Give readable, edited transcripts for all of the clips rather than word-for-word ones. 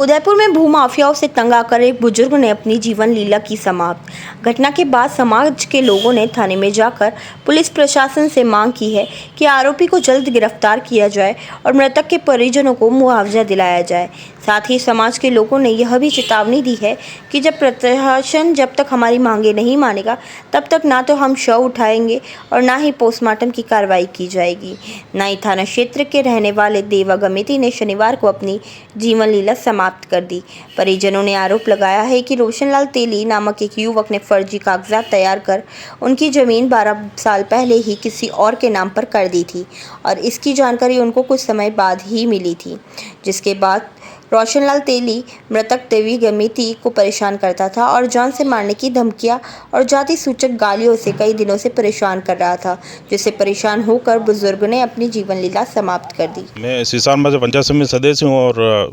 उदयपुर में भूमाफियाओं से तंग आकर एक बुजुर्ग ने अपनी जीवन लीला की समाप्त। घटना के बाद समाज के लोगों ने थाने में जाकर पुलिस प्रशासन से मांग की है कि आरोपी को जल्द गिरफ्तार किया जाए और मृतक के परिजनों को मुआवजा दिलाया जाए। साथ ही समाज के लोगों ने यह भी चेतावनी दी है कि जब प्रशासन जब तक हमारी मांगे नहीं मानेगा तब तक ना तो हम शव उठाएंगे और ना ही पोस्टमार्टम की कार्रवाई की जाएगी। नाई थाना क्षेत्र के रहने वाले देवा गमेती ने शनिवार को अपनी जीवन लीला समाप्त कर दी। परिजनों ने आरोप लगाया है कि रोशनलाल तेली नामक एक युवक ने फर्जी कागजात तैयार कर उनकी जमीन 12 साल पहले ही किसी और के नाम पर कर दी थी और इसकी जानकारी उनको कुछ समय बाद ही मिली थी, जिसके बाद रोशनलाल तेली मृतक देवी गमेती को परेशान करता था और जान से मारने की धमकियां और जाति सूचक गालियों से कई दिनों से परेशान कर रहा था, जिससे परेशान होकर बुजुर्ग ने अपनी जीवन लीला समाप्त कर दी। मैं सीसान में पंचायत समिति सदस्य हूँ और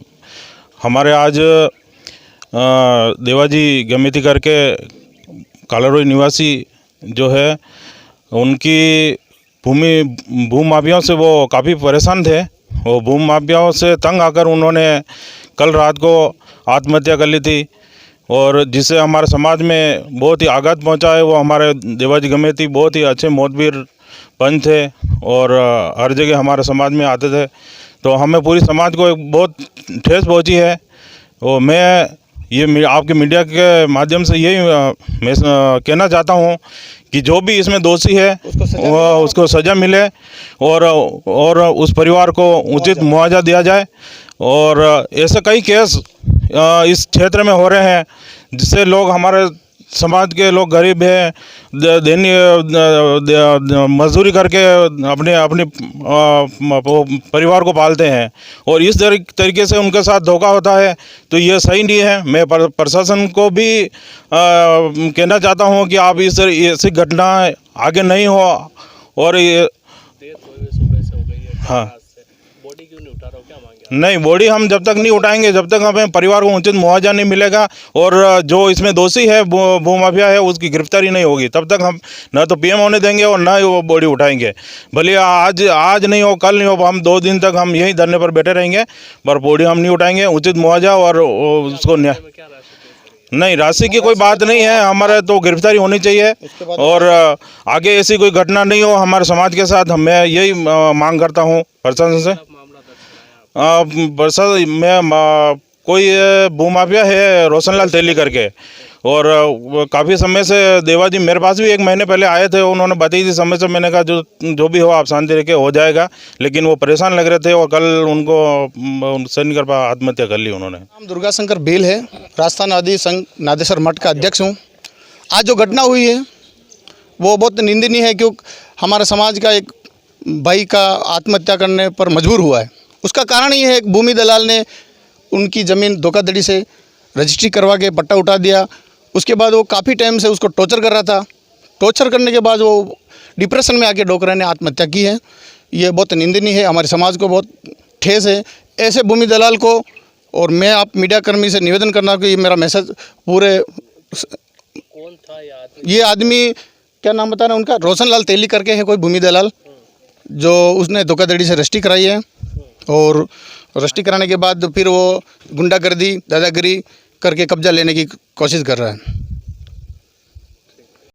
हमारे आज देवाजी गमेती करके कालारोई निवासी जो है उनकी भूमाफियाओं से वो काफ़ी परेशान थे। वो भूमाफियाओं से तंग आकर उन्होंने कल रात को आत्महत्या कर ली थी और जिससे हमारे समाज में बहुत ही आघात पहुंचा है। वो हमारे देवाजी गमेती बहुत ही अच्छे मोहतबर पंच थे और हर जगह हमारे समाज में आते थे, तो हमें पूरी समाज को एक बहुत ठेस पहुंची है। और मैं ये आपके मीडिया के माध्यम से यही मैं कहना चाहता हूँ कि जो भी इसमें दोषी है उसको सज़ा मिले और उस परिवार को उचित मुआवजा दिया जाए। और ऐसे कई केस इस क्षेत्र में हो रहे हैं जिससे लोग, हमारे समाज के लोग गरीब हैं, मजदूरी करके अपने परिवार को पालते हैं और इस तरीके से उनके साथ धोखा होता है, तो ये सही नहीं है। मैं प्रशासन को भी कहना चाहता हूं कि आप ऐसी घटना आगे नहीं हो। और ये हाँ, बॉडी क्यों नहीं उठा रहे हो, क्या मांगे? नहीं, बॉडी हम जब तक नहीं उठाएंगे जब तक हमें परिवार को उचित मुआवजा नहीं मिलेगा और जो इसमें दोषी है भूमाफिया है उसकी गिरफ्तारी नहीं होगी तब तक हम ना तो पीएम होने देंगे और ना ही वो बॉडी उठाएंगे। भले आज नहीं हो, कल नहीं हो, हम 2 दिन तक हम यही धरने पर बैठे रहेंगे, पर बॉडी हम नहीं उठाएंगे। उचित मुआवजा और उसको नहीं, राशि की कोई बात नहीं है, हमारे तो गिरफ्तारी होनी चाहिए और आगे ऐसी कोई घटना नहीं हो हमारे समाज के साथ। मैं यही मांग करता हूँ प्रशासन से। मैं कोई भूमाफिया है रोशनलाल तेली करके, और काफ़ी समय से देवाजी मेरे पास भी 1 महीने पहले आए थे, उन्होंने बताई थी समय से। मैंने कहा जो भी हो आप शांति रह के हो जाएगा, लेकिन वो परेशान लग रहे थे और कल उनको सही नहीं कर पाया, आत्महत्या कर ली उन्होंने। नाम दुर्गा शंकर बेल है, राजस्थान आदि संघ नादेसर मठ का अध्यक्ष हूँ। आज जो घटना हुई है वो बहुत निंदनीय है, क्योंकि हमारे समाज का एक भाई का आत्महत्या करने पर मजबूर हुआ है। उसका कारण ये है कि भूमि दलाल ने उनकी ज़मीन धोखाधड़ी से रजिस्ट्री करवा के पट्टा उठा दिया। उसके बाद वो काफ़ी टाइम से उसको टॉर्चर कर रहा था। टॉर्चर करने के बाद वो डिप्रेशन में आके डोकरा ने आत्महत्या की है। ये बहुत निंदनीय है, हमारे समाज को बहुत ठेस है। ऐसे भूमि दलाल को, और मैं आप मीडिया कर्मी से निवेदन करना कि ये मेरा मैसेज पूरे, कौन था ये आदमी, क्या नाम बता रहे हैं उनका, रोशनलाल तेली करके है कोई भूमि दलाल, जो उसने धोखाधड़ी से रजिस्ट्री कराई है और रजिस्ट्री कराने के बाद फिर वो गुंडागर्दी दादागिरी करके कब्जा लेने की कोशिश कर रहा है।